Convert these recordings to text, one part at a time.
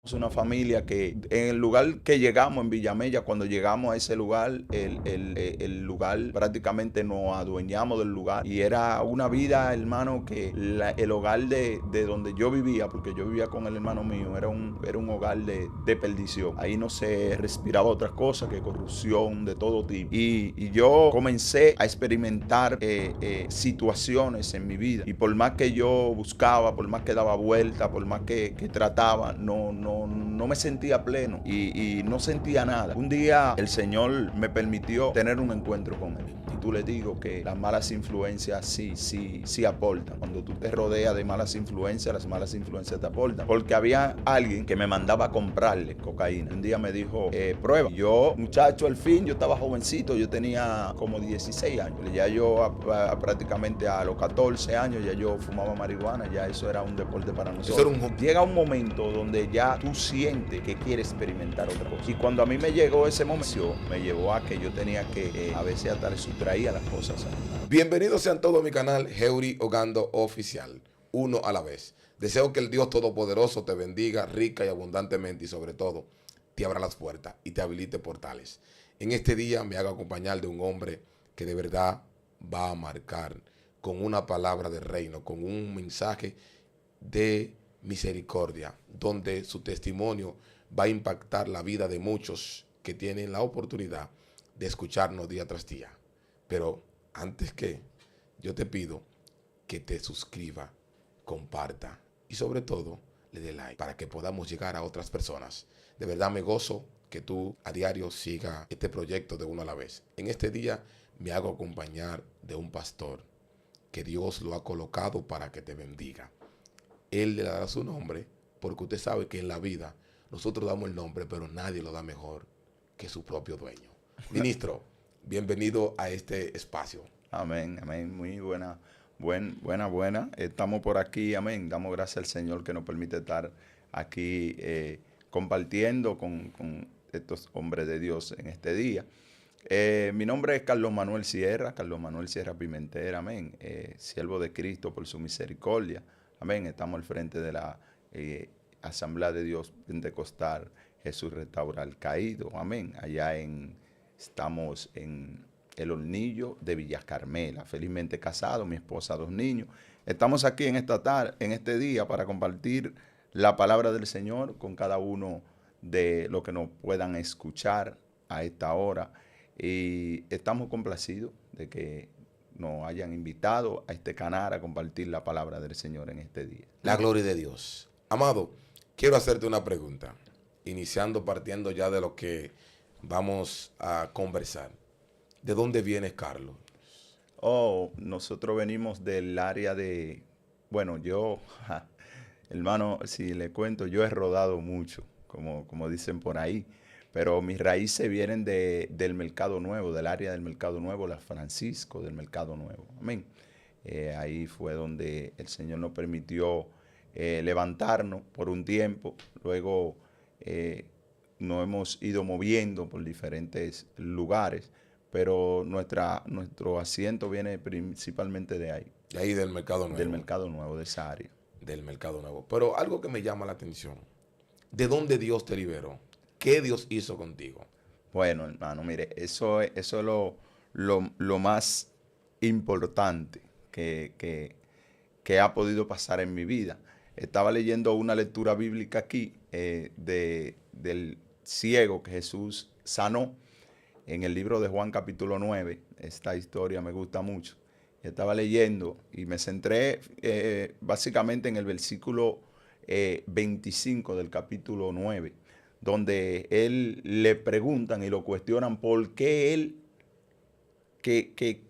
Es una familia que en el lugar que llegamos, en Villamella, cuando llegamos a ese lugar, el lugar prácticamente nos adueñamos del lugar. Y era una vida, hermano, que el hogar de donde yo vivía, porque yo vivía con el hermano mío, era un hogar de perdición. Ahí no se respiraba otras cosas que corrupción de todo tipo. Y yo comencé a experimentar situaciones en mi vida. Y por más que yo buscaba, por más que daba vuelta, por más que trataba, no me sentía pleno y no sentía nada. Un día el Señor me permitió tener un encuentro con Él. Y tú le digo que las malas influencias sí aportan. Cuando tú te rodeas de malas influencias, las malas influencias te aportan. Porque había alguien que me mandaba a comprarle cocaína. Un día me dijo, prueba. Y yo, muchacho, al fin, yo estaba jovencito, yo tenía como 16 años. Ya yo prácticamente a los 14 años ya yo fumaba marihuana, ya eso era un deporte para nosotros. Eso era un hobby. Llega un momento donde ya tú sientes que quieres experimentar otra cosa. Y cuando a mí me llegó ese momento, me llevó a que yo tenía que a veces hasta le sustraía las cosas. Bienvenidos sean todos a mi canal Heuri Ogando Oficial, uno a la vez. Deseo que el Dios Todopoderoso te bendiga rica y abundantemente y sobre todo te abra las puertas y te habilite portales. En este día me hago acompañar de un hombre que de verdad va a marcar con una palabra de reino, con un mensaje de misericordia, donde su testimonio va a impactar la vida de muchos que tienen la oportunidad de escucharnos día tras día. Pero antes que, yo te pido que te suscriba, comparta y sobre todo le dé like para que podamos llegar a otras personas. De verdad me gozo que tú a diario sigas este proyecto de uno a la vez. En este día me hago acompañar de un pastor que Dios lo ha colocado para que te bendiga. Él le dará su nombre porque usted sabe que en la vida nosotros damos el nombre, pero nadie lo da mejor que su propio dueño. Ministro, bienvenido a este espacio. Amén, amén. Muy buena. Estamos por aquí, amén. Damos gracias al Señor que nos permite estar aquí compartiendo con estos hombres de Dios en este día. Mi nombre es Carlos Manuel Sierra Pimentel, amén. Siervo de Cristo por su misericordia, amén. Estamos al frente de la Asamblea de Dios Pentecostal Jesús Restaura al Caído, amén. Estamos en el Hornillo de Villa Carmela, felizmente casado, mi esposa, 2 niños. Estamos aquí en en este día para compartir la palabra del Señor con cada uno de los que nos puedan escuchar a esta hora. Y estamos complacidos de que nos hayan invitado a este canal a compartir la palabra del Señor en este día. La gloria de Dios. Amado, quiero hacerte una pregunta, iniciando partiendo ya de lo que vamos a conversar. ¿De dónde vienes, Carlos? Oh, nosotros venimos del área bueno, hermano, si le cuento, yo he rodado mucho, como dicen por ahí, pero mis raíces vienen del Mercado Nuevo, del área del Mercado Nuevo, la Francisco del Mercado Nuevo. Amén. Ahí fue donde el Señor nos permitió levantarnos por un tiempo, luego nos hemos ido moviendo por diferentes lugares, pero nuestro asiento viene principalmente de ahí, De ahí del Mercado del Nuevo. Mercado Nuevo, de esa área. Del Mercado Nuevo. Pero algo que me llama la atención. ¿De dónde Dios te liberó? ¿Qué Dios hizo contigo? Bueno, hermano, mire, eso es lo más importante que ha podido pasar en mi vida. Estaba leyendo una lectura bíblica aquí del ciego que Jesús sanó en el libro de Juan capítulo 9. Esta historia me gusta mucho. Estaba leyendo y me centré básicamente en el versículo 25 del capítulo 9, donde él le preguntan y lo cuestionan por qué él,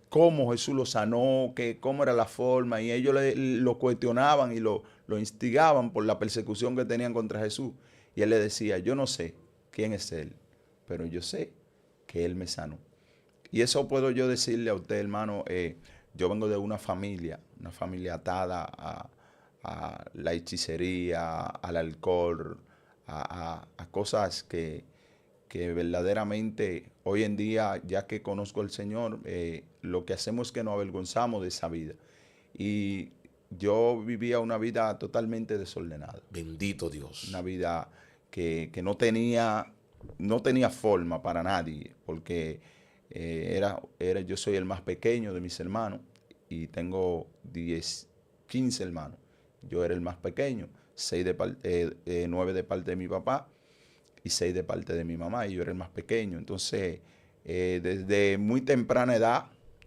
cómo Jesús lo sanó, cómo era la forma, y ellos lo cuestionaban y lo instigaban por la persecución que tenían contra Jesús. Y él le decía, yo no sé quién es él, pero yo sé que él me sanó. Y eso puedo yo decirle a usted, hermano, yo vengo de una familia atada a la hechicería, al alcohol, a cosas que verdaderamente hoy en día, ya que conozco al Señor, lo que hacemos es que nos avergonzamos de esa vida. Y yo vivía una vida totalmente desordenada, Bendito una Dios. vida que no tenía forma para nadie, porque yo soy el más pequeño de mis hermanos y tengo 15 hermanos. Yo era el más pequeño, 9 de parte de mi papá y 6 de parte de mi mamá, y yo era el más pequeño. Entonces, desde muy temprana edad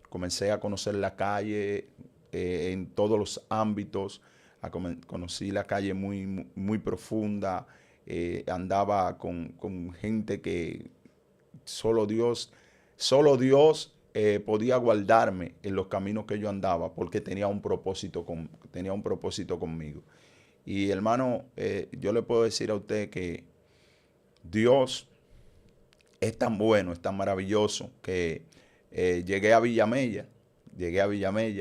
comencé a conocer la calle en todos los ámbitos. Conocí la calle muy profunda. Andaba con gente que solo Dios podía guardarme en los caminos que yo andaba, porque tenía un propósito conmigo. Y hermano, yo le puedo decir a usted que Dios es tan bueno, es tan maravilloso, que llegué a Villamella.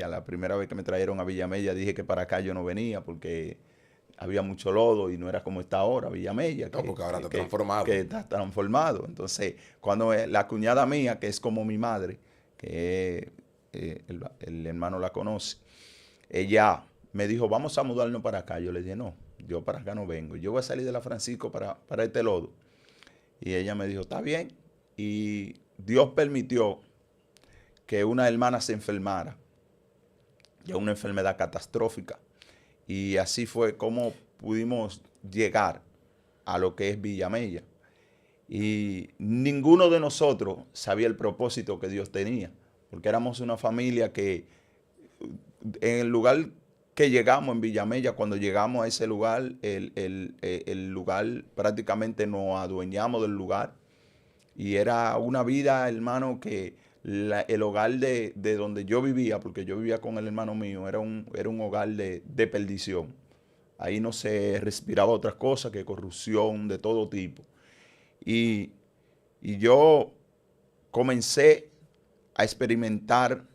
La primera vez que me trajeron a Villamella dije que para acá yo no venía porque había mucho lodo y no era como está ahora Villamella. No, porque ahora está transformado. Que está transformado. Entonces, cuando la cuñada mía, que es como mi madre, que el hermano la conoce, ella me dijo, vamos a mudarnos para acá. Yo le dije, no, yo para acá no vengo. Yo voy a salir de la Francisco para este lodo. Y ella me dijo, está bien. Y Dios permitió que una hermana se enfermara, ya una enfermedad catastrófica. Y así fue como pudimos llegar a lo que es Villamella. Y ninguno de nosotros sabía el propósito que Dios tenía, porque éramos una familia que en el lugar que llegamos en Villamella, cuando llegamos a ese lugar, el lugar prácticamente nos adueñamos del lugar. Y era una vida, hermano, que el hogar de donde yo vivía, porque yo vivía con el hermano mío, era un hogar de perdición. Ahí no se respiraba otra cosa que corrupción de todo tipo. Y yo comencé a experimentar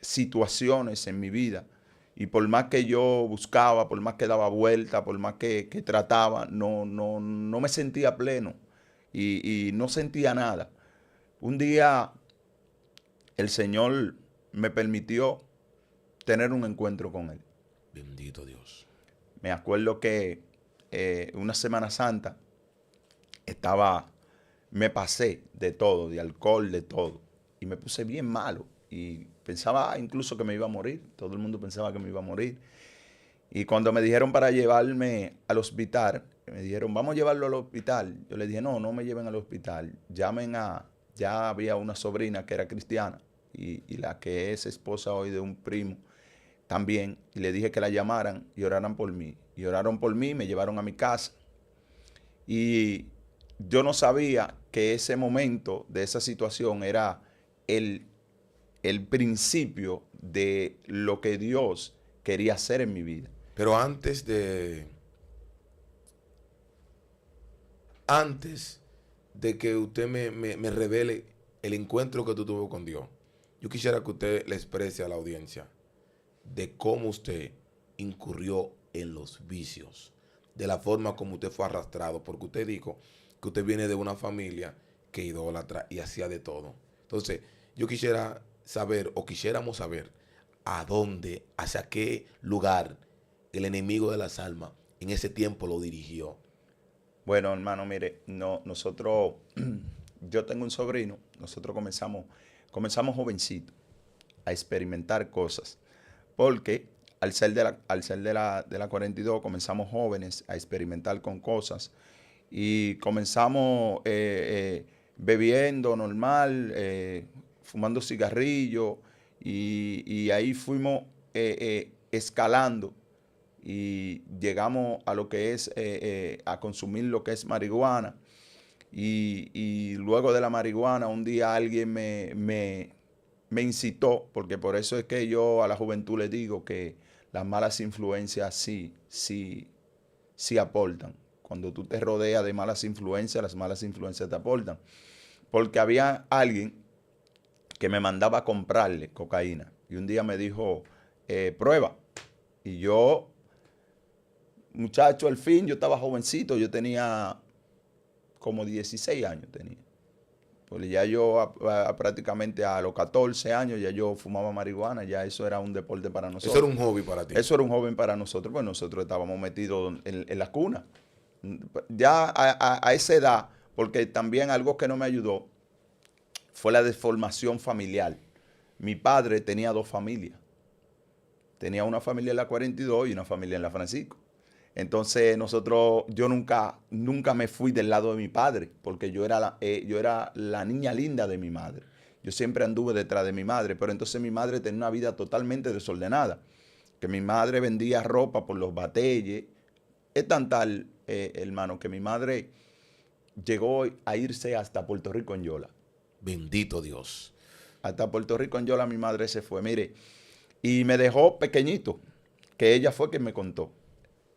situaciones en mi vida. Y por más que yo buscaba, por más que daba vuelta, por más que trataba, no me sentía pleno y no sentía nada. Un día el Señor me permitió tener un encuentro con Él. Bendito Dios. Me acuerdo que una Semana Santa me pasé de todo, de alcohol, de todo. Y me puse bien malo. Y pensaba incluso que me iba a morir. Todo el mundo pensaba que me iba a morir. Y cuando me dijeron para llevarme al hospital, me dijeron, vamos a llevarlo al hospital. Yo le dije, no me lleven al hospital. Ya había una sobrina que era cristiana y la que es esposa hoy de un primo también. Y le dije que la llamaran y oraran por mí. Y oraron por mí, me llevaron a mi casa. Y yo no sabía que ese momento de esa situación era el principio de lo que Dios quería hacer en mi vida. Pero antes de que usted me revele el encuentro que tú tuvo con Dios, yo quisiera que usted le exprese a la audiencia de cómo usted incurrió en los vicios, de la forma como usted fue arrastrado, porque usted dijo que usted viene de una familia que idólatra y hacía de todo. Entonces, yo quisiera saber, o quisiéramos saber, a dónde, hacia qué lugar el enemigo de las almas en ese tiempo lo dirigió. Bueno, hermano, mire, yo tengo un sobrino, nosotros comenzamos jovencitos a experimentar cosas, porque al ser de la 42 comenzamos jóvenes a experimentar con cosas y comenzamos bebiendo normal, fumando cigarrillos y ahí fuimos escalando y llegamos a lo que es a consumir lo que es marihuana. Y luego de la marihuana, un día alguien me incitó, porque por eso es que yo a la juventud le digo que las malas influencias sí aportan. Cuando tú te rodeas de malas influencias, las malas influencias te aportan. Porque había alguien que me mandaba a comprarle cocaína. Y un día me dijo, prueba. Y yo, muchacho, al fin, yo estaba jovencito, yo tenía como 16 años tenía. Pues ya yo prácticamente a los 14 años ya yo fumaba marihuana, ya eso era un deporte para nosotros. Eso era un hobby para ti. Eso era un hobby para nosotros, pues nosotros estábamos metidos en la cuna. Ya a esa edad, porque también algo que no me ayudó fue la deformación familiar. Mi padre tenía dos familias. Tenía una familia en la 42 y una familia en la Francisco. Entonces yo nunca me fui del lado de mi padre, porque yo era la niña linda de mi madre. Yo siempre anduve detrás de mi madre, pero entonces mi madre tenía una vida totalmente desordenada. Que mi madre vendía ropa por los batelles. Es tan tal, hermano, que mi madre llegó a irse hasta Puerto Rico en Yola. Bendito Dios. Hasta Puerto Rico en Yola mi madre se fue, mire, y me dejó pequeñito, que ella fue quien me contó.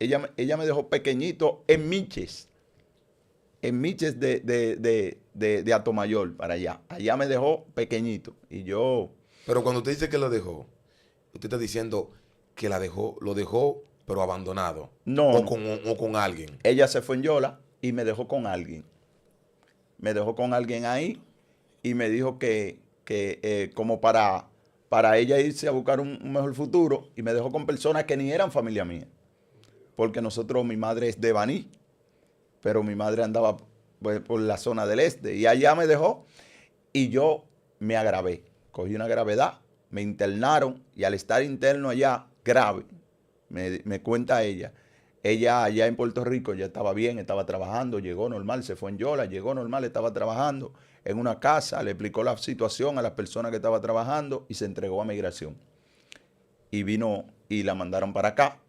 Ella me dejó pequeñito en Miches de Atomayor para allá. Allá me dejó pequeñito. Y yo, Pero cuando usted dice que lo dejó, usted está diciendo que lo dejó, pero abandonado. no, no. O con alguien. Ella se fue en Yola y me dejó con alguien. Me dejó con alguien ahí y me dijo que como para ella irse a buscar un mejor futuro, y me dejó con personas que ni eran familia mía. Porque mi madre es de Baní, pero mi madre andaba pues, por la zona del este. Y allá me dejó y yo me agravé. Cogí una gravedad, me internaron y al estar interno allá, grave, me cuenta ella. Ella allá en Puerto Rico ya estaba bien, estaba trabajando, llegó normal, se fue en Yola, llegó normal, estaba trabajando en una casa, le explicó la situación a las personas que estaba trabajando y se entregó a migración. Y vino y la mandaron para acá.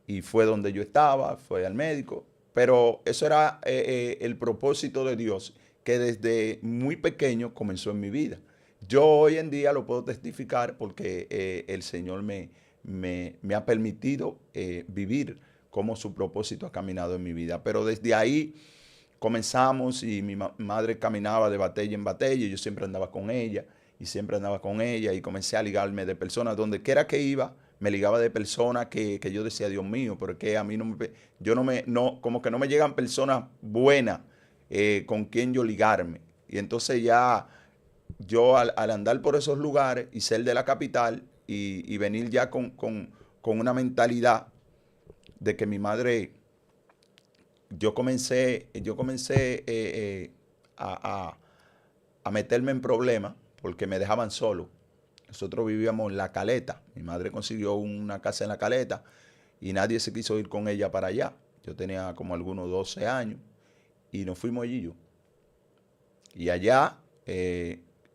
Y fue donde yo estaba, fue al médico. Pero eso era el propósito de Dios, que desde muy pequeño comenzó en mi vida. Yo hoy en día lo puedo testificar porque el Señor me ha permitido vivir como su propósito ha caminado en mi vida. Pero desde ahí comenzamos y mi madre caminaba de batalla en batalla y yo siempre andaba con ella y siempre andaba con ella y comencé a ligarme de personas donde quiera que iba. Me ligaba de personas que yo decía, Dios mío, pero es que a mí como que no me llegan personas buenas con quien yo ligarme. Y entonces ya yo al andar por esos lugares y ser de la capital y venir ya con una mentalidad de que mi madre, yo comencé a meterme en problemas porque me dejaban solo. Nosotros vivíamos en La Caleta. Mi madre consiguió una casa en La Caleta y nadie se quiso ir con ella para allá. Yo tenía como algunos 12 años y nos fuimos allí yo. Y allá,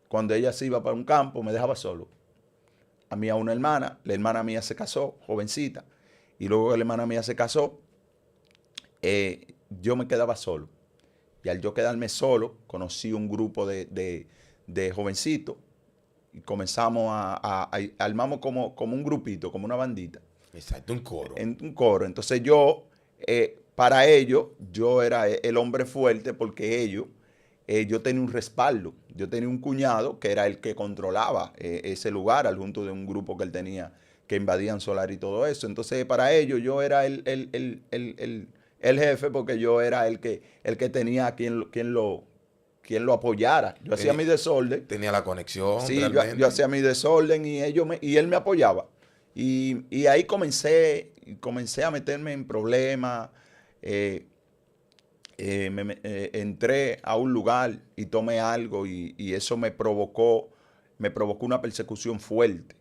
cuando ella se iba para un campo, me dejaba solo. A mí a una hermana, la hermana mía se casó, jovencita, y luego que la hermana mía se casó, yo me quedaba solo. Y al yo quedarme solo, conocí un grupo de jovencitos y comenzamos armamos como un grupito, como una bandita. Exacto, un coro. En un coro. Entonces para ellos, yo era el hombre fuerte porque yo tenía un respaldo. Yo tenía un cuñado que era el que controlaba ese lugar, al junto de un grupo que él tenía, que invadían Solar y todo eso. Entonces, para ellos, yo era el jefe porque yo era el que tenía quien lo apoyara. Yo hacía mi desorden. Tenía la conexión. Sí, yo hacía mi desorden y él me apoyaba. Y ahí comencé a meterme en problemas. Entré a un lugar y tomé algo y eso me provocó una persecución fuerte.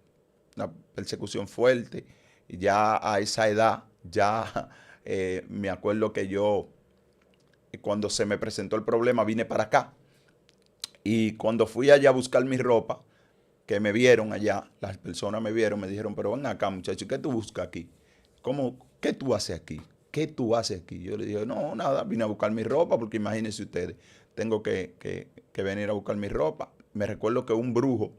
Una persecución fuerte. Y ya a esa edad, ya me acuerdo que yo, cuando se me presentó el problema, vine para acá. Y cuando fui allá a buscar mi ropa, que me vieron allá, las personas me vieron, me dijeron, pero ven acá, muchacho, ¿qué tú buscas aquí? ¿Qué tú haces aquí? ¿Qué tú haces aquí? Yo le dije, no, nada, vine a buscar mi ropa, porque imagínense ustedes, tengo que venir a buscar mi ropa. Me recuerdo que un brujo,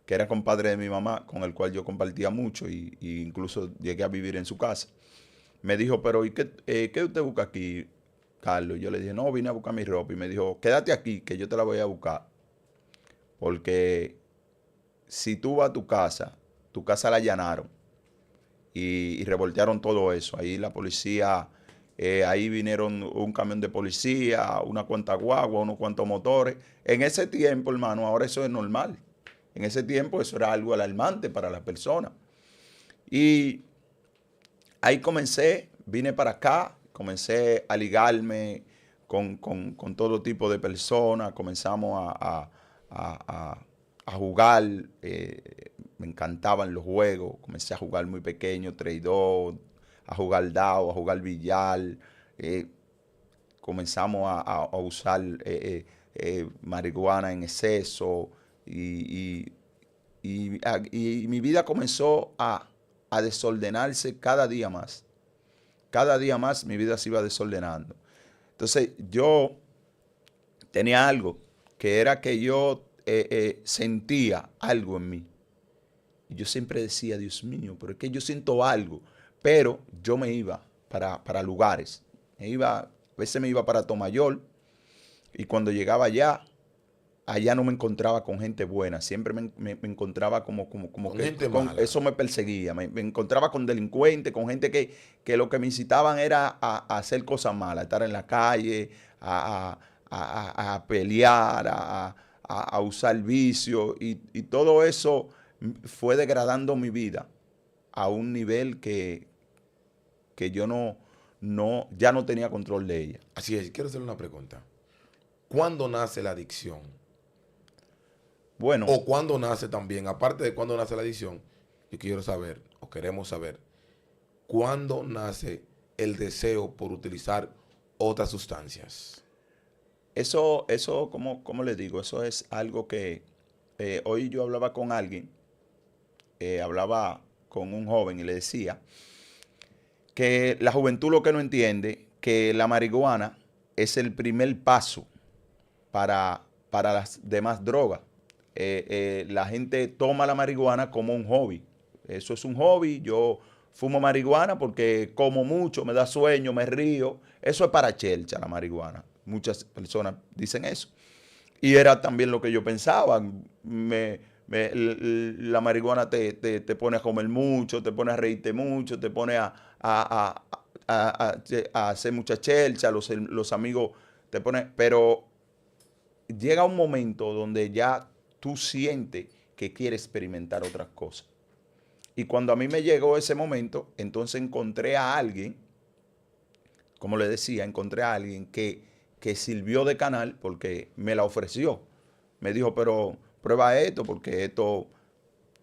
que era compadre de mi mamá, con el cual yo compartía mucho y incluso llegué a vivir en su casa, me dijo, pero ¿y qué usted busca aquí, Carlos? Yo le dije, no, vine a buscar mi ropa. Y me dijo, quédate aquí, que yo te la voy a buscar. Porque si tú vas a tu casa la allanaron y revoltearon todo eso. Ahí la policía, ahí vinieron un camión de policía, una cuanta guagua, unos cuantos motores. En ese tiempo, hermano, ahora eso es normal. En ese tiempo eso era algo alarmante para las personas. Y ahí vine para acá comencé a ligarme con todo tipo de personas, comenzamos a jugar, me encantaban los juegos, comencé a jugar muy pequeño, traidor, a jugar dado, a jugar billar, eh, comenzamos a usar marihuana en exceso y mi vida comenzó a desordenarse cada día más. Cada día más mi vida se iba desordenando. Entonces yo tenía algo, que era que yo sentía algo en mí. Y yo siempre decía, Dios mío, pero es que yo siento algo. Pero yo me iba para lugares. A veces me iba para Tomayor y cuando llegaba allá no me encontraba con gente buena. Siempre me encontraba como Con que gente mala. eso me perseguía. Me encontraba con delincuentes, con gente que lo que me incitaban era a hacer cosas malas, a estar en la calle, a pelear, a usar vicio. Y todo eso fue degradando mi vida a un nivel que yo ya no tenía control de ella. Así es, quiero hacerle una pregunta. ¿Cuándo nace la adicción? Bueno, O cuándo nace también, aparte de cuándo nace la adicción, yo quiero saber, o queremos saber, cuándo nace el deseo por utilizar otras sustancias. eso como les digo, eso es algo que hoy yo hablaba con alguien, hablaba con un joven y le decía que la juventud lo que no entiende, que la marihuana es el primer paso para las demás drogas. La gente toma la marihuana como un hobby. Eso es un hobby. Yo fumo marihuana porque como mucho, me da sueño, me río. Eso es para chelcha la marihuana. Muchas personas dicen eso. Y era también lo que yo pensaba. La marihuana te pone a comer mucho, te pone a reírte mucho, te pone a hacer mucha chelcha, los amigos te ponen. Pero llega un momento donde ya tú sientes que quieres experimentar otras cosas. Y cuando a mí me llegó ese momento, entonces encontré a alguien, como le decía, encontré a alguien que sirvió de canal porque me la ofreció. Me dijo, pero prueba esto porque esto,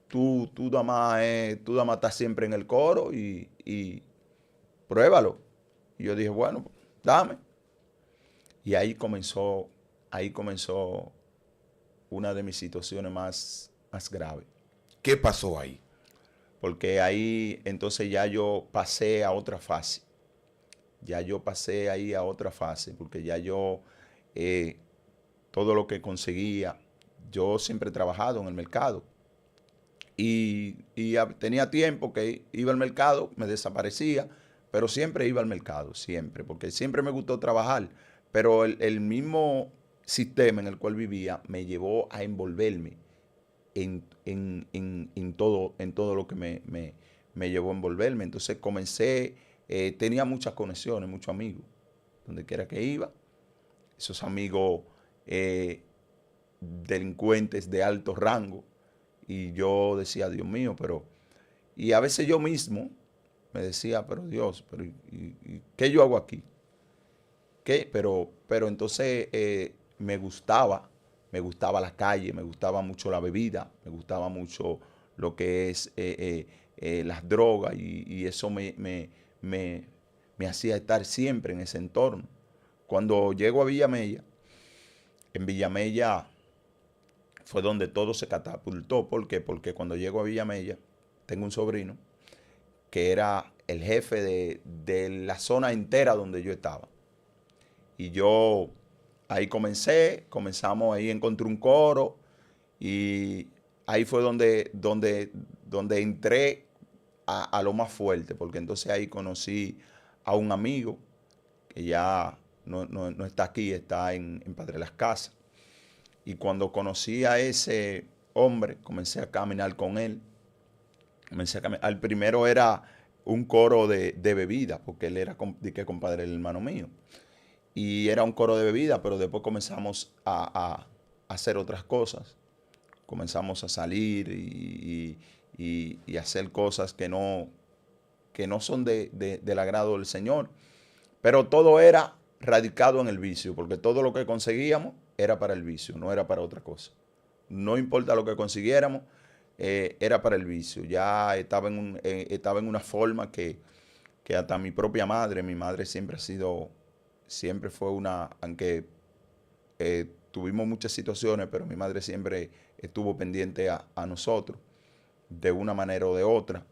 tú nada más estás siempre en el coro y pruébalo. Y yo dije, bueno, dame. Y ahí comenzó una de mis situaciones más graves. ¿Qué pasó ahí? Porque ahí entonces ya yo pasé a otra fase. Ya yo pasé ahí a otra fase, porque ya yo, todo lo que conseguía, yo siempre he trabajado en el mercado. Y tenía tiempo que iba al mercado, me desaparecía, pero siempre iba al mercado, siempre, porque siempre me gustó trabajar. Pero el mismo sistema en el cual vivía me llevó a envolverme en todo lo que me llevó a envolverme. Entonces comencé, tenía muchas conexiones, muchos amigos, donde quiera que iba. Esos amigos delincuentes de alto rango. Y yo decía, Dios mío, pero... Y a veces yo mismo me decía, pero Dios, pero ¿qué yo hago aquí? ¿Qué? Pero entonces me gustaba la calle, me gustaba mucho la bebida, me gustaba mucho lo que es las drogas y eso me hacía estar siempre en ese entorno. Cuando llego a Villamella, en Villamella fue donde todo se catapultó. ¿Por qué? Porque cuando llego a Villamella, tengo un sobrino que era el jefe de la zona entera donde yo estaba. Y yo ahí comenzamos, ahí encontré un coro y ahí fue donde entré a lo más fuerte, porque entonces ahí conocí a un amigo que ya no está aquí, está en Padre Las Casas. Y cuando conocí a ese hombre, comencé a caminar con él. Al primero era un coro de bebida, porque él era compadre del hermano mío. Y era un coro de bebida, pero después comenzamos a hacer otras cosas. Comenzamos a salir y hacer cosas que no son del agrado del Señor. Pero todo era radicado en el vicio, porque todo lo que conseguíamos era para el vicio, no era para otra cosa. No importa lo que consiguiéramos, era para el vicio. Ya estaba en una forma que hasta mi madre siempre fue aunque tuvimos muchas situaciones, pero mi madre siempre estuvo pendiente a nosotros, de una manera o de otra.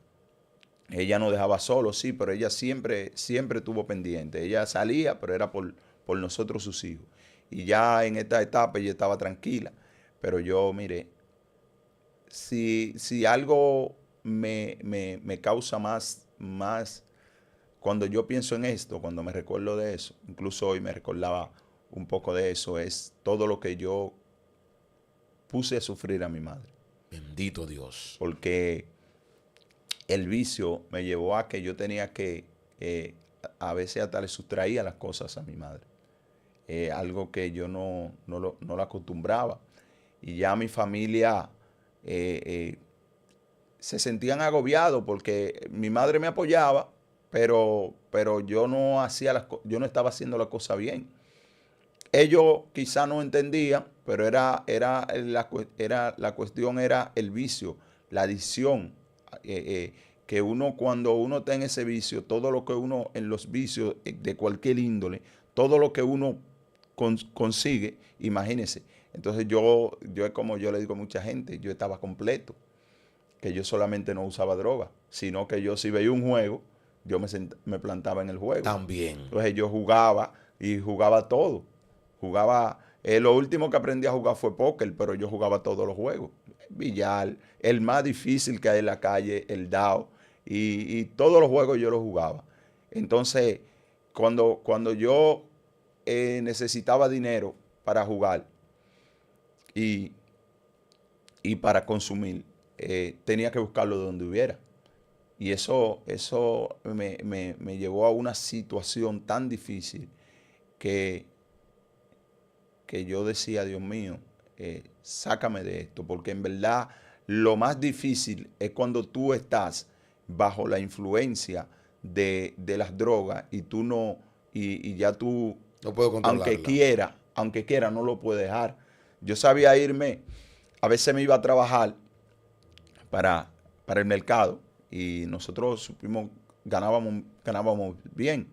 Ella nos dejaba solos, sí, pero ella siempre estuvo pendiente. Ella salía, pero era por nosotros sus hijos. Y ya en esta etapa ella estaba tranquila. Pero yo, mire, si algo me causa más, cuando yo pienso en esto, cuando me recuerdo de eso, incluso hoy me recordaba un poco de eso, es todo lo que yo puse a sufrir a mi madre. Bendito Dios. Porque el vicio me llevó a que yo tenía que, a veces hasta le sustraía las cosas a mi madre. Algo que yo no lo acostumbraba. Y ya mi familia se sentían agobiados porque mi madre me apoyaba, pero yo yo no estaba haciendo la cosa bien. Ellos quizá no entendían, pero la cuestión era el vicio, la adicción. Que cuando uno está en ese vicio, todo lo que uno, en los vicios de cualquier índole, todo lo que uno consigue, imagínese. Entonces como yo le digo a mucha gente, yo estaba completo, que yo solamente no usaba droga, sino que yo si veía un juego, yo me plantaba en el juego. También. Entonces yo jugaba y jugaba todo. Lo último que aprendí a jugar fue póker, pero yo jugaba todos los juegos. Billar, el más difícil que hay en la calle, el dao, y todos los juegos yo los jugaba. Entonces, cuando yo necesitaba dinero para jugar y para consumir, tenía que buscarlo de donde hubiera. Y eso me llevó a una situación tan difícil que yo decía, Dios mío, sácame de esto, porque en verdad lo más difícil es cuando tú estás bajo la influencia de las drogas y tú y ya tú, no puedo controlarla. aunque quiera, no lo puedes dejar. Yo sabía irme, a veces me iba a trabajar para el mercado y nosotros ganábamos bien.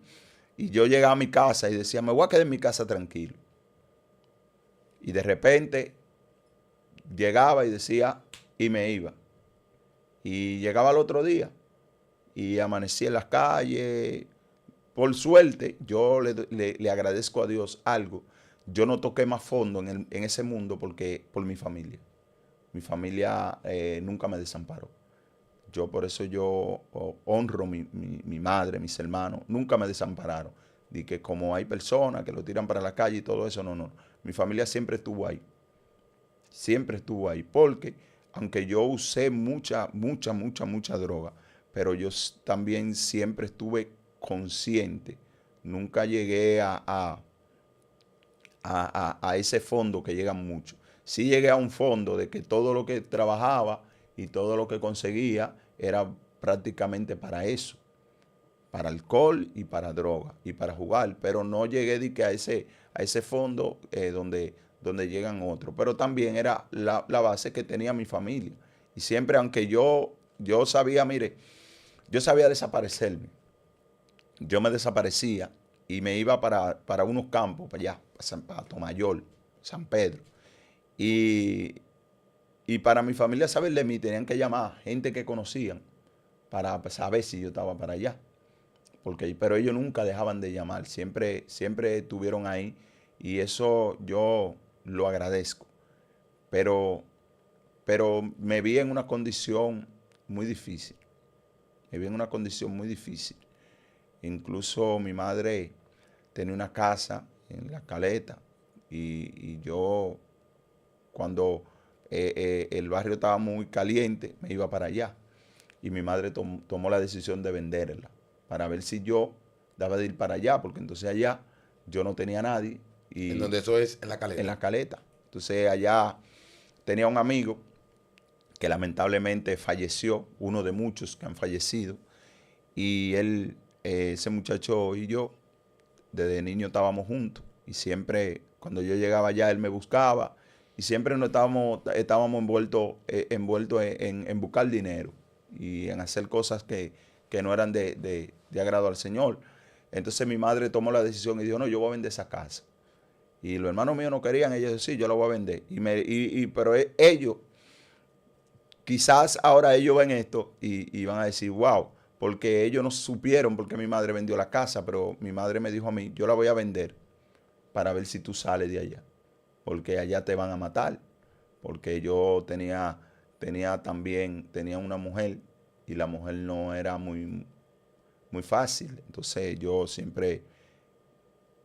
Y yo llegaba a mi casa y decía, me voy a quedar en mi casa tranquilo. Y de repente llegaba y decía, y me iba. Y llegaba al otro día y amanecía en las calles. Por suerte, yo le agradezco a Dios algo. Yo no toqué más fondo en ese mundo por mi familia. Mi familia nunca me desamparó. Por eso yo honro mi madre, mis hermanos. Nunca me desampararon. De que como hay personas que lo tiran para la calle y todo eso, no. Mi familia siempre estuvo ahí. Siempre estuvo ahí. Porque aunque yo usé mucha droga, pero yo también siempre estuve consciente. Nunca llegué a ese fondo que llegan muchos. Sí llegué a un fondo de que todo lo que trabajaba y todo lo que conseguía era prácticamente para eso. Para alcohol y para droga y para jugar, pero no llegué a ese fondo donde llegan otros. Pero también era la base que tenía mi familia. Y siempre, aunque yo sabía, mire, yo sabía desaparecerme. Yo me desaparecía y me iba para unos campos, para allá, para Tomayor, San Pedro. Y para mi familia saber de mí, tenían que llamar gente que conocían para saber si yo estaba para allá. Pero ellos nunca dejaban de llamar, siempre estuvieron ahí y eso yo lo agradezco. Pero me vi en una condición muy difícil. Incluso mi madre tenía una casa en La Caleta y yo cuando el barrio estaba muy caliente me iba para allá y mi madre tomó la decisión de venderla para ver si yo daba de ir para allá, porque entonces allá yo no tenía nadie. ¿En donde eso es? En La Caleta. En La Caleta. Entonces allá tenía un amigo que lamentablemente falleció, uno de muchos que han fallecido, y ese muchacho y yo desde niño estábamos juntos y siempre cuando yo llegaba allá él me buscaba y siempre nos estábamos envueltos en buscar dinero y en hacer cosas que no eran de agrado al Señor. Entonces mi madre tomó la decisión y dijo, no, yo voy a vender esa casa. Y los hermanos míos no querían, ellos decían, sí, yo la voy a vender. Pero ellos, quizás ahora ellos ven esto y van a decir, wow, porque ellos no supieron por qué mi madre vendió la casa, pero mi madre me dijo a mí, yo la voy a vender para ver si tú sales de allá, porque allá te van a matar, porque yo tenía una mujer y la mujer no era muy fácil, entonces yo siempre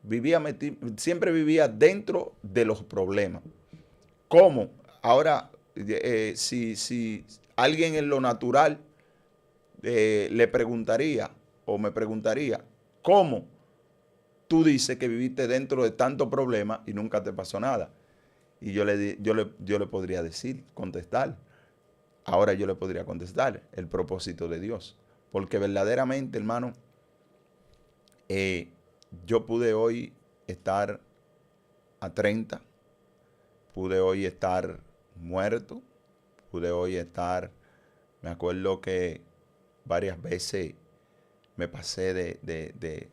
vivía dentro de los problemas. ¿Cómo? Ahora, si alguien en lo natural le preguntaría o me preguntaría, ¿cómo tú dices que viviste dentro de tantos problemas y nunca te pasó nada? Y yo le podría decir, contestar. Ahora yo le podría contestar el propósito de Dios. Porque verdaderamente, hermano, yo pude hoy estar a 30, pude hoy estar muerto, pude hoy me acuerdo que varias veces me pasé de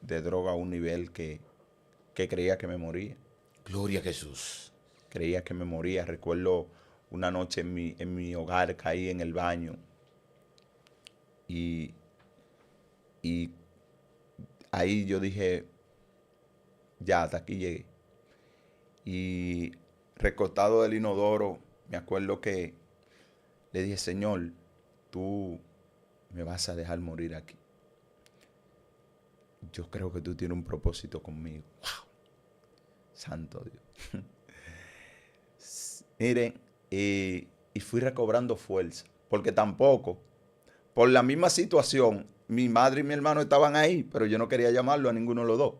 droga a un nivel que creía que me moría. Gloria a Jesús. Creía que me moría. Recuerdo una noche en mi hogar, caí en el baño y ahí yo dije, ya, hasta aquí llegué. Y recostado del inodoro, me acuerdo que le dije, Señor, tú me vas a dejar morir aquí. Yo creo que tú tienes un propósito conmigo. ¡Wow! Santo Dios. Miren, y fui recobrando fuerza, porque tampoco, por la misma situación, mi madre y mi hermano estaban ahí, pero yo no quería llamarlo a ninguno de los dos.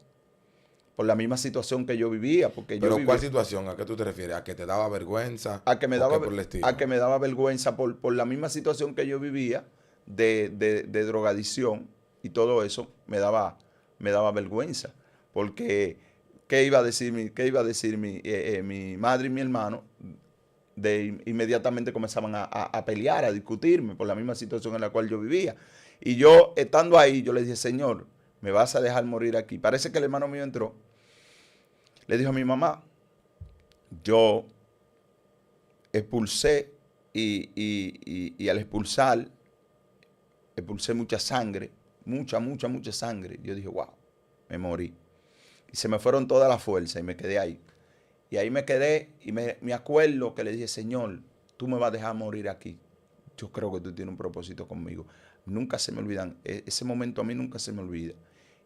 Por la misma situación que yo vivía. ¿Pero cuál situación? ¿A qué tú te refieres? ¿A que te daba vergüenza? A que me daba, por el estilo? a que me daba vergüenza por la misma situación que yo vivía de drogadicción y todo eso me daba vergüenza. Porque, ¿qué iba a decir mi madre y mi hermano? Inmediatamente comenzaban a pelear, a discutirme por la misma situación en la cual yo vivía. Y yo, estando ahí, yo le dije, Señor, me vas a dejar morir aquí. Parece que el hermano mío entró. Le dijo a mi mamá, yo expulsé y al expulsar, expulsé mucha sangre, mucha sangre. Yo dije, wow, me morí. Y se me fueron todas las fuerzas y me quedé ahí. Y ahí me quedé y me acuerdo que le dije, Señor, tú me vas a dejar morir aquí. Yo creo que tú tienes un propósito conmigo. Nunca se me olvidan. Ese momento a mí nunca se me olvida.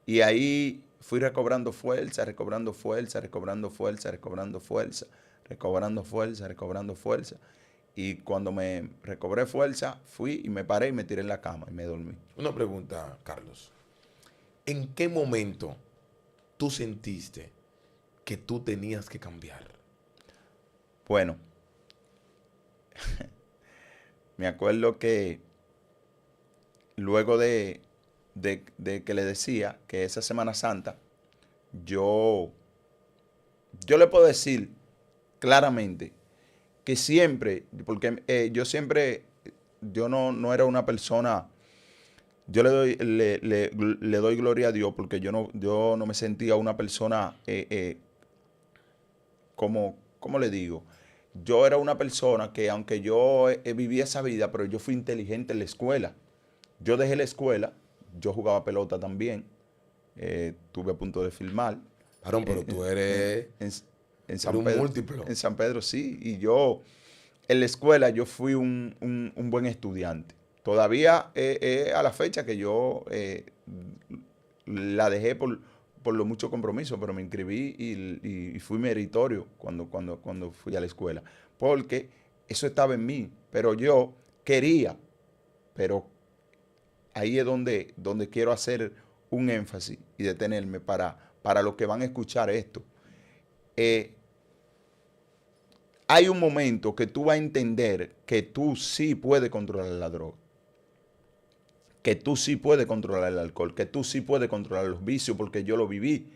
Y ahí fui recobrando fuerza, recobrando fuerza, recobrando fuerza, recobrando fuerza, recobrando fuerza, recobrando fuerza. Y cuando me recobré fuerza, fui y me paré y me tiré en la cama y me dormí. Una pregunta, Carlos. ¿En qué momento tú sentiste que tú tenías que cambiar? Bueno, me acuerdo que luego de que le decía que esa Semana Santa, yo le puedo decir claramente que siempre, porque yo no era una persona, yo le doy gloria a Dios porque yo no me sentía una persona, ¿cómo le digo? Yo era una persona que aunque yo vivía esa vida, pero yo fui inteligente en la escuela. Yo dejé la escuela, yo jugaba pelota también, estuve a punto de filmar. Varón, pero tú eres en San un Pedro, múltiplo. En San Pedro, sí. Y yo, en la escuela, yo fui un buen estudiante. Todavía a la fecha que yo la dejé por lo mucho compromiso, pero me inscribí y fui meritorio cuando fui a la escuela. Porque eso estaba en mí, pero yo quería, pero ahí es donde quiero hacer un énfasis y detenerme para los que van a escuchar esto. Hay un momento que tú vas a entender que tú sí puedes controlar la droga. que tú sí puedes controlar el alcohol, que tú sí puedes controlar los vicios, porque yo lo viví.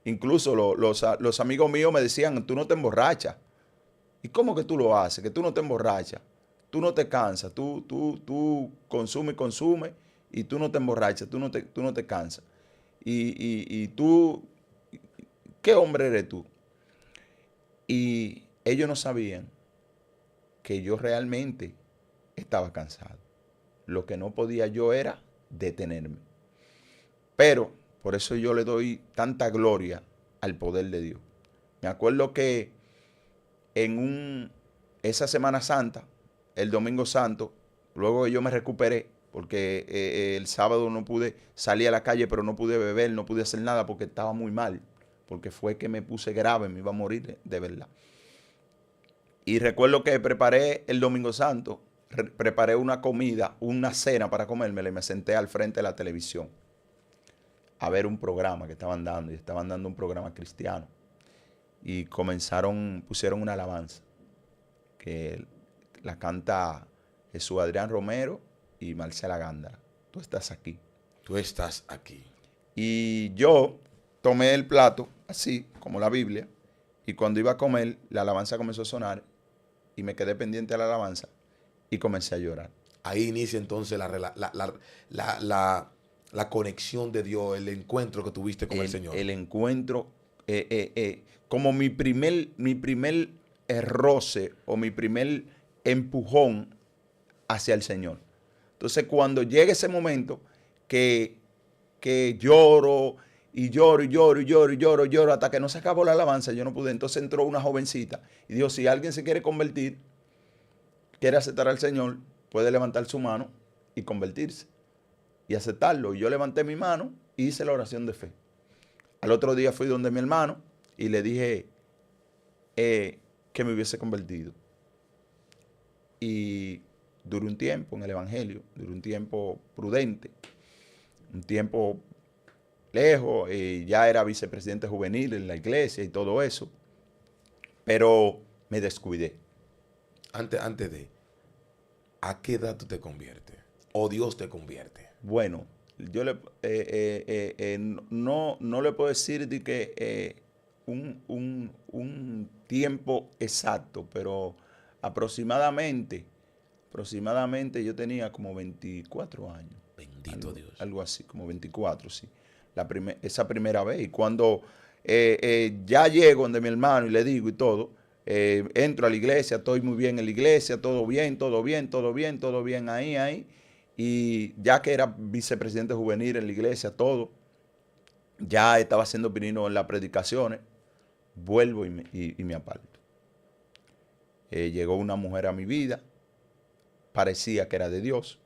Incluso los amigos míos me decían, tú no te emborrachas. ¿Y cómo que tú lo haces? Que tú no te emborrachas, tú no te cansas, tú consumes y consumes y tú no te emborrachas, tú no te cansas. Y tú, ¿qué hombre eres tú? Y ellos no sabían que yo realmente estaba cansado. Lo que no podía yo era detenerme. Pero por eso yo le doy tanta gloria al poder de Dios. Me acuerdo que esa Semana Santa, el Domingo Santo, luego que yo me recuperé, porque el sábado no pude salir a la calle, pero no pude beber, no pude hacer nada porque estaba muy mal, porque fue que me puse grave, me iba a morir de verdad. Y recuerdo que preparé el Domingo Santo, preparé una comida, una cena para comérmela y me senté al frente de la televisión a ver un programa que estaban dando, y estaban dando un programa cristiano. Y pusieron una alabanza que la canta Jesús Adrián Romero y Marcela Gándara. Tú estás aquí. Tú estás aquí. Y yo tomé el plato, así como la Biblia, y cuando iba a comer, la alabanza comenzó a sonar y me quedé pendiente de la alabanza y comencé a llorar. Ahí inicia entonces la conexión de Dios, el encuentro que tuviste con el Señor. El encuentro, como mi primer roce o mi primer empujón hacia el Señor. Entonces, cuando llega ese momento que lloro y lloro y lloro y lloro y lloro y lloro hasta que no se acabó la alabanza, yo no pude. Entonces entró una jovencita y dijo, si alguien se quiere convertir, quiere aceptar al Señor, puede levantar su mano y convertirse y aceptarlo. Y yo levanté mi mano y hice la oración de fe. Al otro día fui donde mi hermano y le dije que me hubiese convertido. Y duré un tiempo en el Evangelio, duré un tiempo prudente, un tiempo lejos, ya era vicepresidente juvenil en la iglesia y todo eso, pero me descuidé. Antes de, ¿a qué edad tú te conviertes? ¿O Dios te convierte? Bueno, yo no le puedo decir de que un tiempo exacto, pero aproximadamente yo tenía como 24 años. Bendito Dios. Algo así, como 24, sí. Esa primera vez. Y cuando ya llego donde mi hermano y le digo y todo, entro a la iglesia, estoy muy bien en la iglesia, todo bien, todo bien, todo bien, todo bien ahí. Y ya que era vicepresidente juvenil en la iglesia, todo, ya estaba haciendo pinino en las predicaciones, vuelvo y me aparto. Llegó una mujer a mi vida, parecía que era de Dios.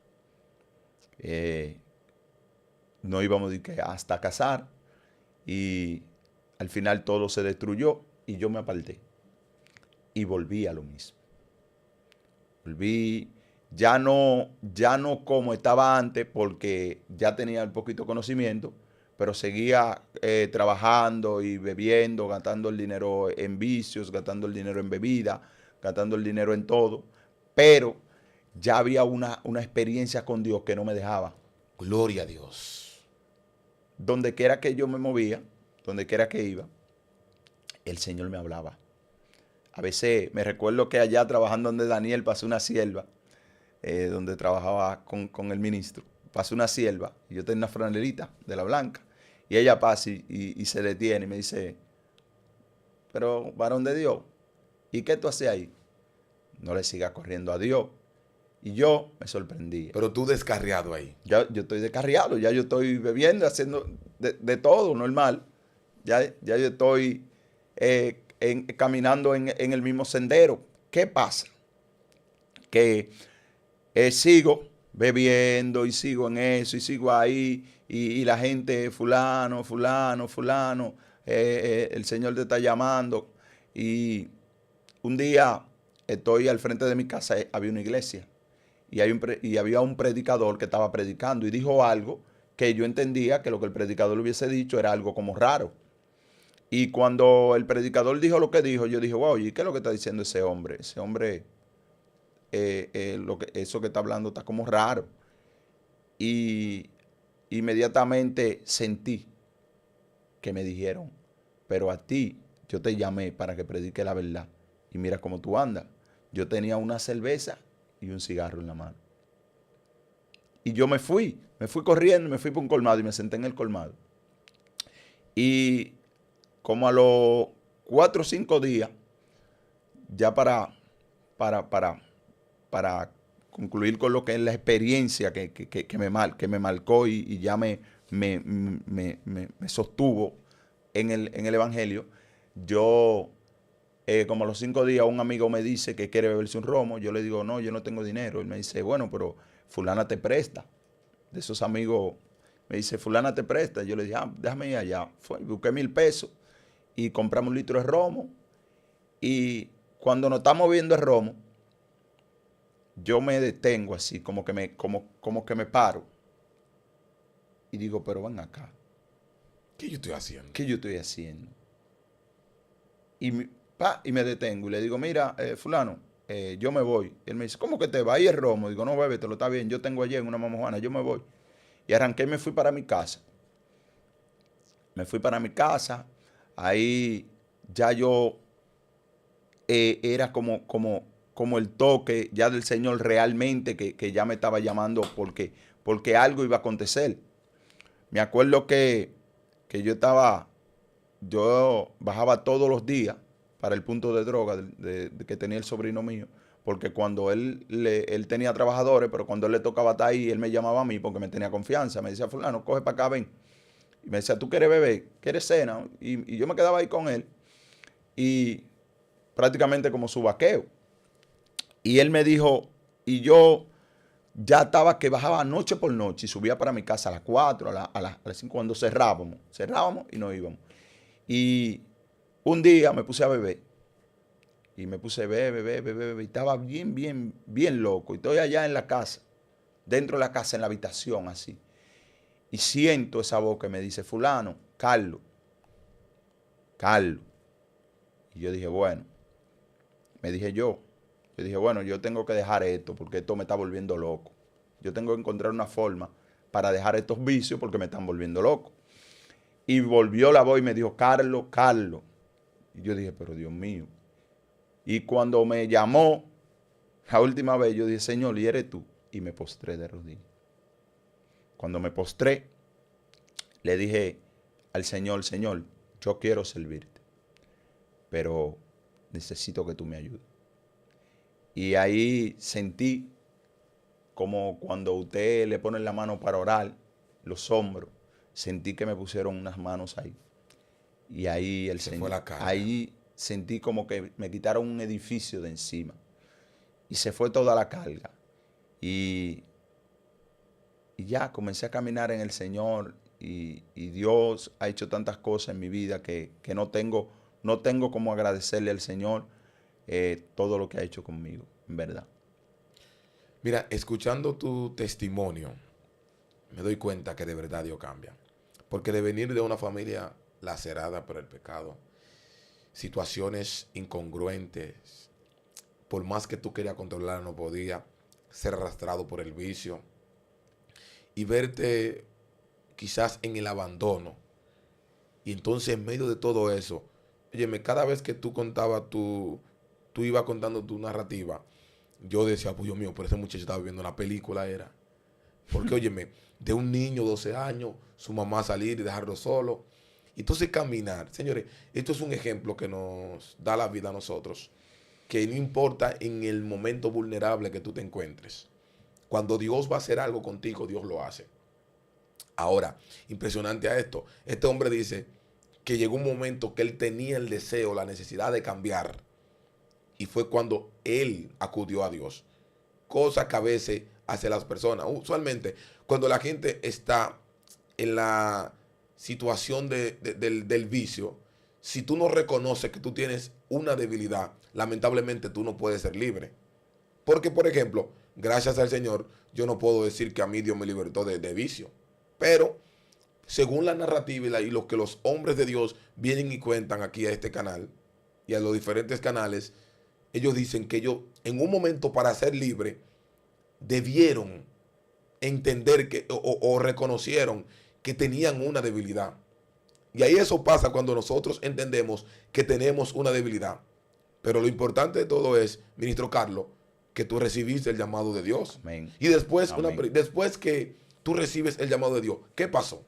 No íbamos hasta casar y al final todo se destruyó y yo me aparté y volví a lo mismo. Volví ya no como estaba antes porque ya tenía un poquito de conocimiento, pero seguía trabajando y bebiendo, gastando el dinero en vicios, gastando el dinero en bebida, gastando el dinero en todo, pero ya había una experiencia con Dios que no me dejaba. Gloria a Dios. Donde quiera que yo me movía, donde quiera que iba, el Señor me hablaba. A veces me recuerdo que allá trabajando donde Daniel pasó una sierva, donde trabajaba con el ministro, pasó una sierva y yo tenía una franelerita de la blanca y ella pasa y se detiene y me dice, pero varón de Dios, ¿y qué tú haces ahí? No le sigas corriendo a Dios. Y yo me sorprendí. Pero tú descarriado ahí. Yo estoy descarriado, ya yo estoy bebiendo, haciendo de todo, normal. Ya yo estoy caminando en el mismo sendero. ¿Qué pasa? Que sigo bebiendo y sigo en eso y sigo ahí y la gente, fulano, el Señor te está llamando. Y un día estoy al frente de mi casa, había una iglesia. Y había un predicador que estaba predicando y dijo algo que yo entendía que lo que el predicador le hubiese dicho era algo como raro. Y cuando el predicador dijo lo que dijo, yo dije, wow, ¿y qué es lo que está diciendo ese hombre? Ese hombre, eso que está hablando está como raro. y inmediatamente sentí que me dijeron, pero a ti yo te llamé para que predique la verdad. Y mira cómo tú andas. Yo tenía una cerveza y un cigarro en la mano. Y yo me fui corriendo, me fui por un colmado y me senté en el colmado. Y como a los 4 o 5 días, ya para concluir con lo que es la experiencia que me marcó y ya me sostuvo en el Evangelio, yo, como a los 5 días, un amigo me dice que quiere beberse un romo. Yo le digo, no, yo no tengo dinero. Él me dice, bueno, pero fulana te presta. De esos amigos, me dice, fulana te presta. Yo le dije, déjame ir allá. Busqué 1,000 pesos y compramos un litro de romo. Y cuando nos estamos viendo el romo, yo me detengo así, como que me paro. Y digo, pero ven acá. ¿Qué yo estoy haciendo? ¿Qué yo estoy haciendo? Y me detengo y le digo, mira, fulano, yo me voy. Él me dice, ¿cómo que te va? Ahí el romo. Digo, no, bébé, te lo está bien. Yo tengo allí en una mamajuana, yo me voy. Y arranqué y me fui para mi casa. Me fui para mi casa. Ahí ya yo era como el toque ya del Señor realmente que ya me estaba llamando porque algo iba a acontecer. Me acuerdo que yo bajaba todos los días para el punto de droga que tenía el sobrino mío, porque cuando él tenía trabajadores, pero cuando él le tocaba estar ahí, él me llamaba a mí porque me tenía confianza. Me decía, fulano, coge para acá, ven. Y me decía, ¿tú quieres beber? ¿Quieres cena? Y yo me quedaba ahí con él. Y prácticamente como su vaqueo. Y él me dijo, y yo ya estaba que bajaba noche por noche y subía para mi casa a las 4, a las 5, cuando cerrábamos y nos íbamos. Y un día me puse a beber. Y me puse a beber. Y estaba bien loco. Y estoy allá en la casa, dentro de la casa, en la habitación, así. Y siento esa voz que me dice, fulano, Carlos. Y yo dije, bueno, bueno, yo tengo que dejar esto porque esto me está volviendo loco. Yo tengo que encontrar una forma para dejar estos vicios porque me están volviendo loco. Y volvió la voz y me dijo, Carlos. Y yo dije, pero Dios mío. Y cuando me llamó la última vez, yo dije, Señor, ¿y eres tú? Y me postré de rodillas. Cuando me postré, le dije al Señor, Señor, yo quiero servirte, pero necesito que tú me ayudes. Y ahí sentí como cuando usted le pone la mano para orar, los hombros, sentí que me pusieron unas manos ahí. Y ahí ahí sentí como que me quitaron un edificio de encima. Y se fue toda la carga. Y ya comencé a caminar en el Señor. Y Dios ha hecho tantas cosas en mi vida que no tengo como agradecerle al Señor todo lo que ha hecho conmigo, en verdad. Mira, escuchando tu testimonio, me doy cuenta que de verdad Dios cambia. Porque de venir de una familia lacerada por el pecado, situaciones incongruentes, por más que tú querías controlar, no podía, ser arrastrado por el vicio, y verte quizás en el abandono. Y entonces en medio de todo eso, óyeme, cada vez que tú contabas tú ibas contando tu narrativa, yo decía, pues Dios mío, pero ese muchacho estaba viendo una película, era. Porque, óyeme, de un niño, 12 años, su mamá salir y dejarlo solo. Y entonces caminar. Señores, esto es un ejemplo que nos da la vida a nosotros. Que no importa en el momento vulnerable que tú te encuentres. Cuando Dios va a hacer algo contigo, Dios lo hace. Ahora, impresionante a esto. Este hombre dice que llegó un momento que él tenía el deseo, la necesidad de cambiar. Y fue cuando él acudió a Dios. Cosa que a veces hace las personas. Usualmente, cuando la gente está en la situación del vicio, si tú no reconoces que tú tienes una debilidad, lamentablemente tú no puedes ser libre. Porque, por ejemplo, gracias al Señor, yo no puedo decir que a mí Dios me libertó de vicio. Pero, según la narrativa y lo que los hombres de Dios vienen y cuentan aquí a este canal y a los diferentes canales, ellos dicen que ellos, en un momento para ser libre, debieron entender que, o reconocieron que tenían una debilidad. Y ahí eso pasa cuando nosotros entendemos que tenemos una debilidad. Pero lo importante de todo es, ministro Carlos, que tú recibiste el llamado de Dios. Amén. Y después, Amén. después que tú recibes el llamado de Dios, ¿qué pasó?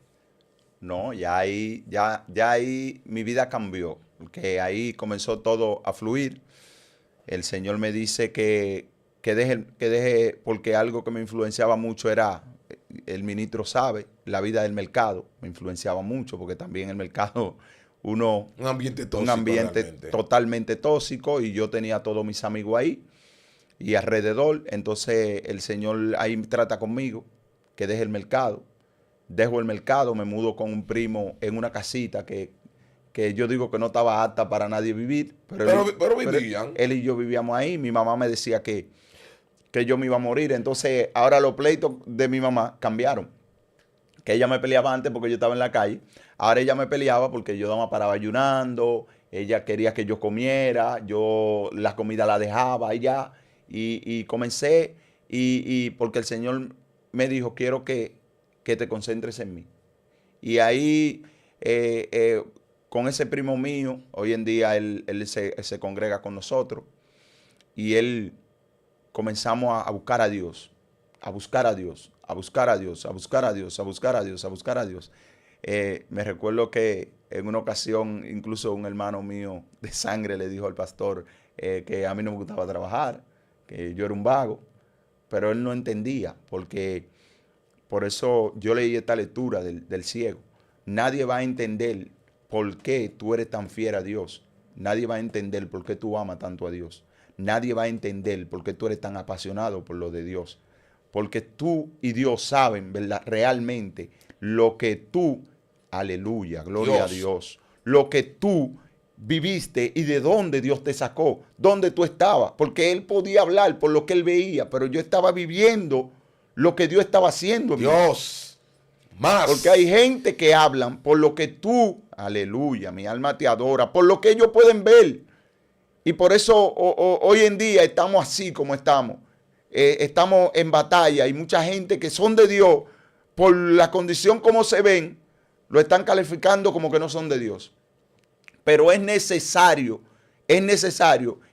No, ya ahí mi vida cambió, porque ahí comenzó todo a fluir. El Señor me dice que deje, porque algo que me influenciaba mucho era, el ministro sabe, la vida del mercado me influenciaba mucho, porque también el mercado, un ambiente realmente totalmente tóxico, y yo tenía a todos mis amigos ahí y alrededor. Entonces el Señor ahí trata conmigo, que deje el mercado. Dejo el mercado, me mudo con un primo en una casita que yo digo que no estaba apta para nadie vivir. Pero vivían. Él y yo vivíamos ahí. Mi mamá me decía que yo me iba a morir. Entonces, ahora los pleitos de mi mamá cambiaron. Que ella me peleaba antes porque yo estaba en la calle. Ahora ella me peleaba porque yo no me paraba ayunando. Ella quería que yo comiera. Yo la comida la dejaba allá. Y comencé. Y porque el Señor me dijo, quiero que te concentres en mí. Y ahí, con ese primo mío, hoy en día él se congrega con nosotros, y él comenzamos a buscar a Dios, a buscar a Dios, a buscar a Dios, a buscar a Dios, a buscar a Dios, a buscar a Dios. Me recuerdo que en una ocasión, incluso un hermano mío de sangre le dijo al pastor que a mí no me gustaba trabajar, que yo era un vago, pero él no entendía, porque por eso yo leí esta lectura del ciego. Nadie va a entender por qué tú eres tan fiel a Dios. Nadie va a entender por qué tú amas tanto a Dios. Nadie va a entender por qué tú eres tan apasionado por lo de Dios. Porque tú y Dios saben, ¿verdad?, realmente lo que tú, aleluya, gloria a Dios, lo que tú viviste y de dónde Dios te sacó, dónde tú estabas. Porque él podía hablar por lo que él veía, pero yo estaba viviendo lo que Dios estaba haciendo. Dios, más. Porque hay gente que hablan por lo que tú, aleluya, mi alma te adora, por lo que ellos pueden ver. Y por eso hoy en día estamos así como estamos. Estamos en batalla. Hay mucha gente que son de Dios, por la condición como se ven, lo están calificando como que no son de Dios. Pero es necesario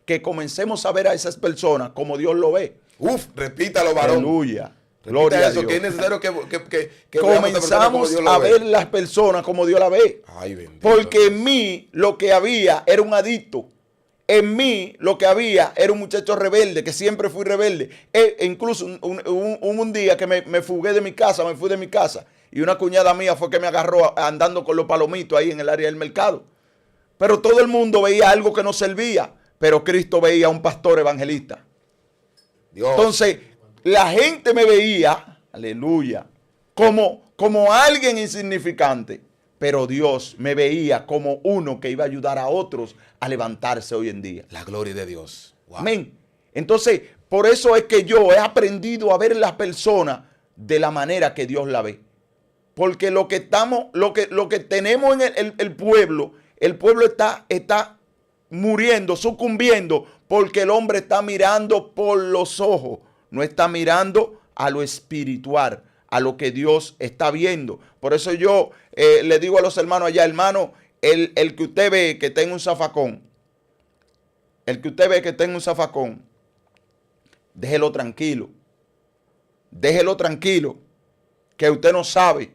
que comencemos a ver a esas personas como Dios lo ve. Uf, repítalo, varón. Aleluya. Gloria a Dios. Que es necesario que comenzamos a ver las personas como Dios la ve. Ay, bendito. Porque en mí lo que había era un adicto. En mí lo que había era un muchacho rebelde, que siempre fui rebelde. Incluso un día que me fugué de mi casa, me fui de mi casa, y una cuñada mía fue que me agarró andando con los palomitos ahí en el área del mercado. Pero todo el mundo veía algo que no servía, pero Cristo veía a un pastor evangelista. Dios. Entonces, la gente me veía, aleluya, como alguien insignificante, pero Dios me veía como uno que iba a ayudar a otros a levantarse hoy en día. La gloria de Dios. Wow. Amén. Entonces, por eso es que yo he aprendido a ver las personas de la manera que Dios la ve. Porque lo que tenemos en el pueblo está muriendo, sucumbiendo, porque el hombre está mirando por los ojos, no está mirando a lo espiritual, a lo que Dios está viendo. Por eso yo le digo a los hermanos allá, hermano, el que usted ve que tenga un zafacón, déjelo tranquilo. Déjelo tranquilo, que usted no sabe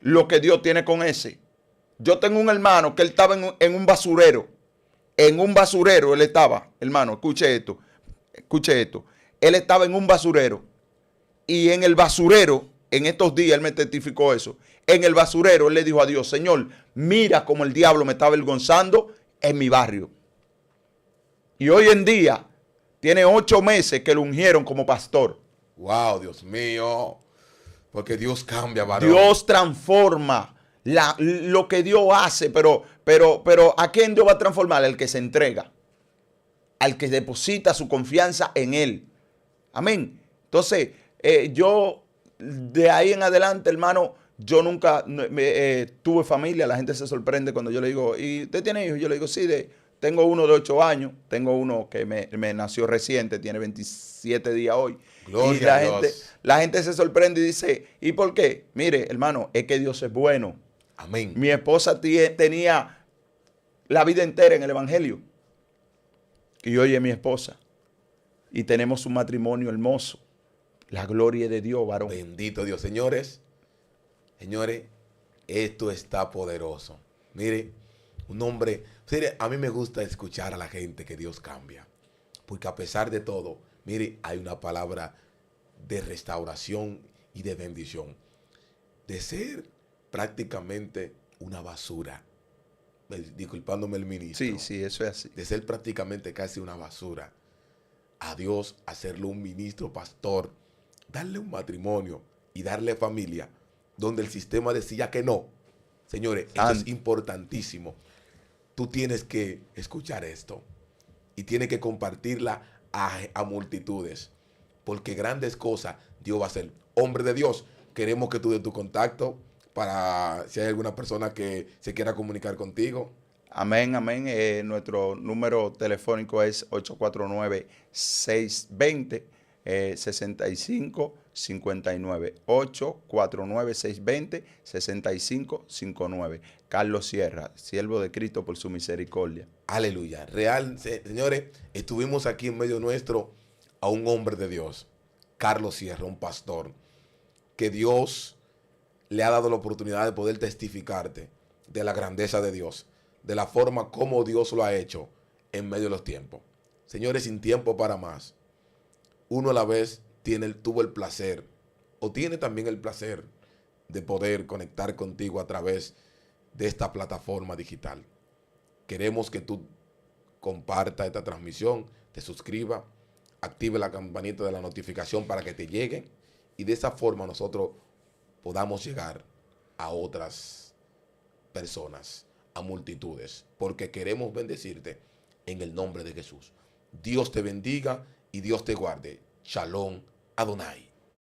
lo que Dios tiene con ese. Yo tengo un hermano que él estaba en un basurero. En un basurero él estaba, hermano, escuche esto. Él estaba en un basurero. Y en el basurero, en estos días él me testificó eso. En el basurero él le dijo a Dios, Señor, mira cómo el diablo me está avergonzando en mi barrio. Y hoy en día tiene 8 meses que lo ungieron como pastor. Wow, Dios mío. Porque Dios cambia, varón. Dios transforma lo que Dios hace, pero ¿a quién Dios va a transformar? Al que se entrega, al que deposita su confianza en Él. Amén. Entonces, yo de ahí en adelante, hermano, yo nunca tuve familia. La gente se sorprende cuando yo le digo, ¿y usted tiene hijos? Yo le digo, sí, tengo uno de 8 años, tengo uno que me nació reciente, tiene 27 días hoy. Gloria Y la a gente, Dios. la gente se sorprende y dice, ¿y por qué? Mire, hermano, es que Dios es bueno. Amén. Mi esposa tenía la vida entera en el Evangelio. Y hoy es mi esposa. Y tenemos un matrimonio hermoso. La gloria de Dios, varón. Bendito Dios. Señores, esto está poderoso. Mire, un hombre, mire, a mí me gusta escuchar a la gente que Dios cambia. Porque a pesar de todo, mire, hay una palabra de restauración y de bendición. De ser prácticamente una basura, disculpándome el ministro, Sí, sí, eso es así. de ser prácticamente casi una basura, a Dios hacerlo un ministro pastor, darle un matrimonio y darle familia, donde el sistema decía que no. Señores, esto es importantísimo. Tú tienes que escuchar esto y tienes que compartirla a multitudes, porque grandes cosas Dios va a hacer. Hombre de Dios, queremos que tú des tu contacto para si hay alguna persona que se quiera comunicar contigo. Amén, amén. Nuestro número telefónico es 849-620-6559. 849-620-6559. Carlos Sierra, siervo de Cristo por su misericordia. Aleluya. Real, señores, estuvimos aquí en medio nuestro a un hombre de Dios, Carlos Sierra, un pastor, que Dios le ha dado la oportunidad de poder testificarte de la grandeza de Dios, de la forma como Dios lo ha hecho en medio de los tiempos. Señores, sin tiempo para más, uno a la vez tuvo el placer, o tiene también el placer de poder conectar contigo a través de esta plataforma digital. Queremos que tú compartas esta transmisión, te suscribas, active la campanita de la notificación para que te lleguen y de esa forma nosotros podamos llegar a otras personas, a multitudes, porque queremos bendecirte en el nombre de Jesús. Dios te bendiga y Dios te guarde. Shalom Adonai.